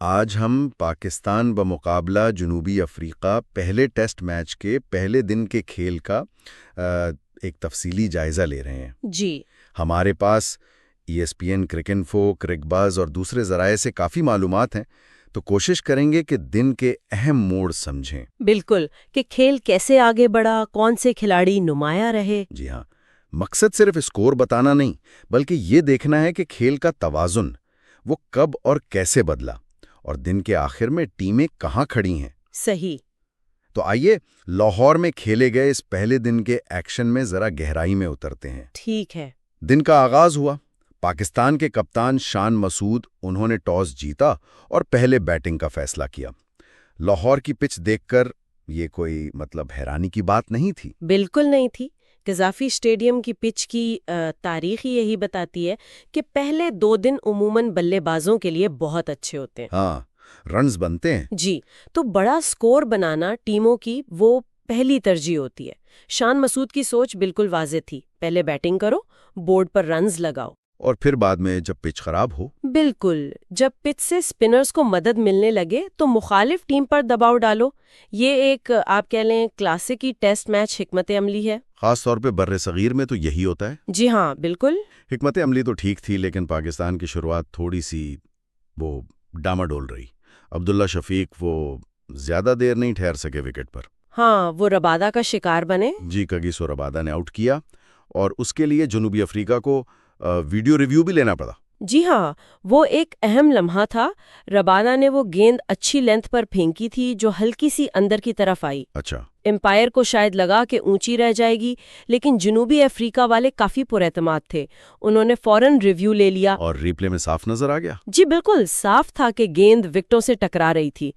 آج ہم پاکستان بمقابلہ جنوبی افریقہ پہلے ٹیسٹ میچ کے پہلے دن کے کھیل کا ایک تفصیلی جائزہ لے رہے ہیں۔ جی ہمارے پاس ESPN، کرکنفو، کرکباز اور دوسرے ذرائع سے کافی معلومات ہیں، تو کوشش کریں گے کہ دن کے اہم موڑ سمجھیں۔ بالکل، کہ کھیل کیسے آگے بڑھا، کون سے کھلاڑی نمایاں رہے۔ جی ہاں، مقصد صرف اسکور بتانا نہیں، بلکہ یہ دیکھنا ہے کہ کھیل کا توازن وہ کب اور کیسے بدلا، اور دن کے آخر میں ٹیمیں کہاں کھڑی ہیں۔ صحیح۔ تو آئیے لاہور میں کھیلے گئے اس پہلے دن کے ایکشن میں ذرا گہرائی میں اترتے ہیں۔ ٹھیک ہے۔ دن کا آغاز ہوا، پاکستان کے کپتان شان مسعود انہوں نے ٹاس جیتا اور پہلے بیٹنگ کا فیصلہ کیا۔ لاہور کی پچ دیکھ کر یہ کوئی حیرانی کی بات نہیں تھی۔ بالکل نہیں تھی۔ قذافی اسٹیڈیم کی پچ کی تاریخ ہی یہی بتاتی ہے کہ پہلے 2 دن عموماً بلے بازوں کے لیے بہت اچھے ہوتے ہیں۔ ہاں، رنز بنتے ہیں۔ جی، تو بڑا سکور بنانا ٹیموں کی وہ پہلی ترجیح ہوتی ہے۔ شان مسعود کی سوچ بالکل واضح تھی، پہلے بیٹنگ کرو، بورڈ پر رنز لگاؤ، اور پھر بعد میں جب پچ خراب ہو۔ بالکل، جب پچ سے سپنرز کو مدد ملنے لگے تو مخالف ٹیم پر دباؤ ڈالو۔ یہ ایک آپ کہہ لیں کلاسک ٹیسٹ میچ حکمت عملی ہے۔ خاص طور پہ بر صغیر میں تو یہی ہوتا ہے۔ جی ہاں، بالکل۔ حکمت عملی تو ٹھیک تھی، لیکن پاکستان کی شروعات تھوڑی سی وہ ڈاماڈول رہی۔ عبداللہ شفیق وہ زیادہ دیر نہیں ٹھہر سکے وکٹ پر۔ ہاں، وہ ربادہ کا شکار بنے۔ جی، کگیسو ربادہ نے آؤٹ کیا، اور اس کے لیے جنوبی افریقہ کو ویڈیو ریویو بھی لینا پڑا۔ جی ہاں، وہ ایک اہم لمحہ تھا۔ ربادہ نے وہ گیند اچھی لینتھ پر پھینکی تھی جو ہلکی سی اندر کی طرف آئی۔ اچھا۔ امپائر کو شاید لگا کہ اونچی رہ جائے گی، لیکن جنوبی افریقہ والے کافی پر اعتماد تھے۔ انہوں نے فوراً ریویو لے لیا، اور ریپلے میں صاف نظر آ گیا۔ جی بالکل صاف تھا کہ گیند وکٹوں سے ٹکرا رہی تھی۔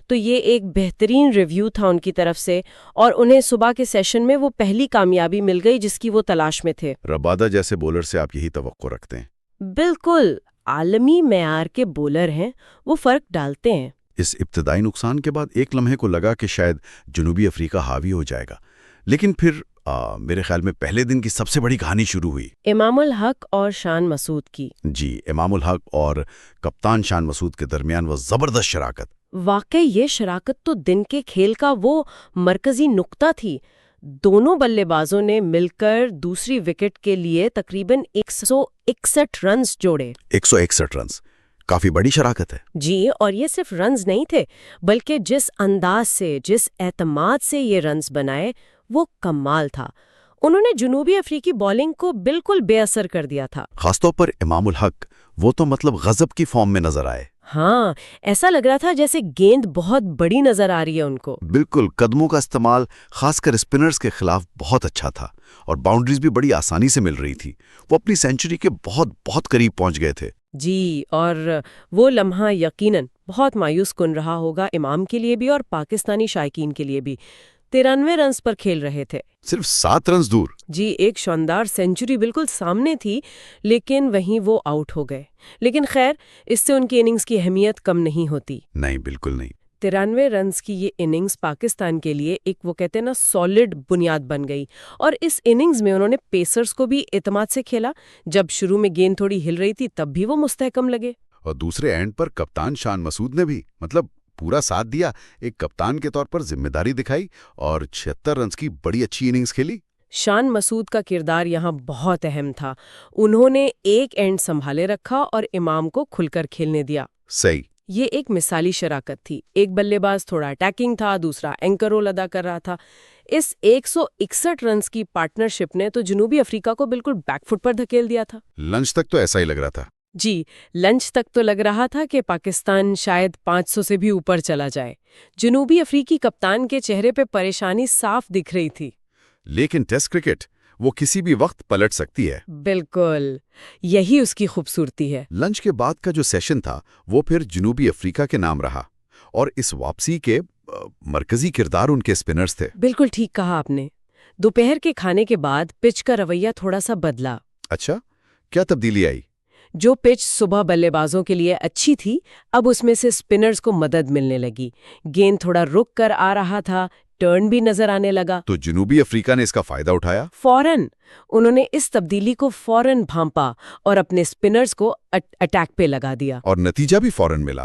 تو یہ ایک بہترین ریویو تھا ان کی طرف سے، اور انہیں صبح کے سیشن میں وہ پہلی کامیابی مل گئی جس کی وہ تلاش میں تھے۔ ربادہ جیسے بولر سے آپ یہی توقع رکھتے ہیں؟ بالکل، عالمی معیار کے بولر ہیں، وہ فرق ڈالتے ہیں۔ اس ابتدائی نقصان کے بعد ایک لمحے کو لگا کہ شاید جنوبی افریقہ حاوی ہو جائے گا، لیکن پھر میرے خیال میں پہلے دن کی سب سے بڑی کہانی شروع ہوئی۔ امام الحق اور شان مسعود کی۔ جی، امام الحق اور کپتان شان مسعود کے درمیان وہ زبردست شراکت۔ واقعی یہ شراکت تو دن کے کھیل کا وہ مرکزی نقطہ تھی۔ دونوں بلے بازوں نے مل کر دوسری وکٹ کے لیے تقریباً 161 رنز جوڑے۔ 161 رنز کافی بڑی شراکت ہے۔ جی، اور یہ صرف رنز نہیں تھے، بلکہ جس انداز سے، جس اعتماد سے یہ رنز بنائے وہ کمال تھا۔ انہوں نے جنوبی افریقی بالنگ کو بالکل بے اثر کر دیا تھا۔ خاص طور پر امام الحق، وہ تو غضب کی فارم میں نظر آئے۔ ہاں، ایسا لگ رہا تھا جیسے گیند بہت بڑی نظر آ رہی ہے ان کو۔ بالکل، قدموں کا استعمال خاص کر اسپنرز کے خلاف بہت اچھا تھا، اور باؤنڈریز بھی بڑی آسانی سے مل رہی تھی۔ وہ اپنی سینچری کے بہت بہت قریب پہنچ گئے تھے۔ جی، اور وہ لمحہ یقیناً بہت مایوس کن رہا ہوگا امام کے لیے بھی اور پاکستانی شائقین کے لیے بھی۔ 93 رنز پر کھیل رہے تھے، صرف 7 رنز دور۔ جی، ایک شاندار سینچری بالکل سامنے تھی، لیکن وہیں وہ آؤٹ ہو گئے۔ لیکن خیر، اس سے ان کی اننگز کی اہمیت کم نہیں ہوتی۔ نہیں، بالکل نہیں۔ 93 رنز کی یہ اننگز پاکستان کے لیے ایک وہ کہتے ہیں نا سالڈ بنیاد بن گئی، اور اس اننگز میں انہوں نے پیسرز کو بھی اعتماد سے کھیلا۔ جب شروع میں گیند تھوڑی ہل رہی تھی تب بھی وہ مستحکم لگے۔ اور دوسرے اینڈ پر کپتان شان مسعود نے بھی پورا ساتھ دیا، ایک کپتان کے طور پر ذمہ داری دکھائی اور 76 رنز کی بڑی اچھی اننگز کھیلی۔ شان مسعود کا کردار یہاں بہت اہم تھا۔ انہوں نے ایک اینڈ سنبھالے رکھا اور امام کو کھل کر کھیلنے دیا۔ صحیح۔ یہ ایک مثالی شراکت تھی۔ ایک بلے باز تھوڑا اٹیکنگ تھا، دوسرا اینکر رول ادا کر رہا تھا۔ اس 161 رنز کی پارٹنرشپ نے تو جنوبی افریقہ کو بالکل بیک فٹ پر دھکیل دیا تھا۔ لنچ تک تو ایسا ہی لگ رہا تھا۔ جی، لنچ تک تو لگ رہا تھا کہ پاکستان شاید 500 سے بھی اوپر چلا جائے۔ جنوبی افریقی کپتان کے چہرے پہ پریشانی صاف دکھ رہی تھی۔ لیکن ٹیسٹ کرکٹ وہ کسی بھی وقت پلٹ سکتی ہے۔ بالکل، یہی اس کی خوبصورتی ہے۔ لنچ کے بعد کا جو سیشن تھا وہ پھر جنوبی افریقہ کے نام رہا، اور اس واپسی کے مرکزی کردار ان کے اسپنرز تھے۔ بالکل ٹھیک کہا آپ نے۔ دوپہر کے کھانے کے بعد پچ کا رویہ تھوڑا سا بدلا۔ اچھا، کیا تبدیلی آئی؟ جو پچ صبح بلے بازوں کے لیے اچھی تھی، اب اس میں سے اسپنرز کو مدد ملنے لگی۔ گیند تھوڑا رک کر آ رہا تھا، ٹرن بھی نظر آنے لگا۔ تو جنوبی افریقہ نے اس کا فائدہ اٹھایا۔ فوراً انہوں نے اس تبدیلی کو فوراً بھانپا اور اپنے اسپنرز کو اٹیک پہ لگا دیا۔ اور نتیجہ بھی فوراً ملا۔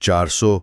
400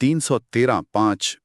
313-5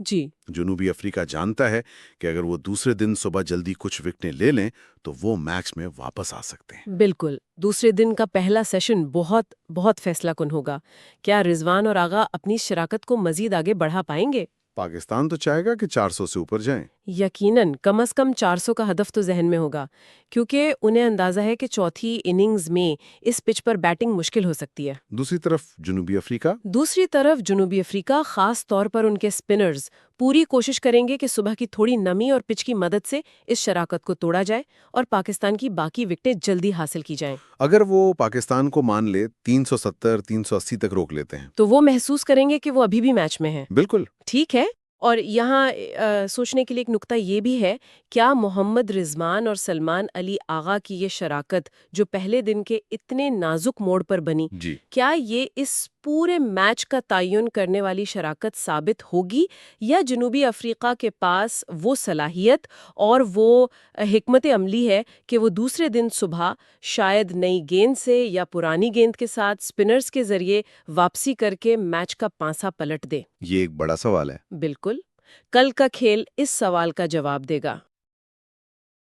جی جنوبی افریقہ جانتا ہے کہ اگر وہ دوسرے دن صبح جلدی کچھ وکٹیں لے لیں تو وہ میچ میں واپس آ سکتے ہیں۔ بالکل، دوسرے دن کا پہلا سیشن بہت بہت فیصلہ کن ہوگا۔ کیا رضوان اور آغا اپنی شراکت کو مزید آگے بڑھا پائیں گے؟ پاکستان تو چاہے گا کہ 400 سے اوپر جائیں۔ یقیناً کم از کم 400 کا ہدف تو ذہن میں ہوگا، کیونکہ انہیں اندازہ ہے کہ چوتھی اننگز میں اس پچ پر بیٹنگ مشکل ہو سکتی ہے۔ دوسری طرف جنوبی افریقہ خاص طور پر ان کے سپنرز پوری کوشش کریں گے کہ صبح کی تھوڑی نمی اور پچ کی مدد سے اس شراکت کو توڑا جائے اور پاکستان کی باقی وکٹیں جلدی حاصل کی جائیں۔ اگر وہ پاکستان کو مان لے 370 380 تک روک لیتے ہیں تو وہ محسوس کریں گے کہ وہ ابھی بھی میچ میں ہیں۔ بالکل۔ ٹھیک ہے، اور یہاں سوچنے کے لیے ایک نقطہ یہ بھی ہے، کیا محمد رضوان اور سلمان علی آغا کی یہ شراکت جو پہلے دن کے اتنے نازک موڑ پر بنی، جی کیا یہ اس پورے میچ کا تعین کرنے والی شراکت ثابت ہوگی، یا جنوبی افریقہ کے پاس وہ صلاحیت اور وہ حکمت عملی ہے کہ وہ دوسرے دن صبح شاید نئی گیند سے یا پرانی گیند کے ساتھ سپنرز کے ذریعے واپسی کر کے میچ کا پانسا پلٹ دے؟ یہ ایک بڑا سوال ہے۔ بالکل، کل کا کھیل اس سوال کا جواب دے گا۔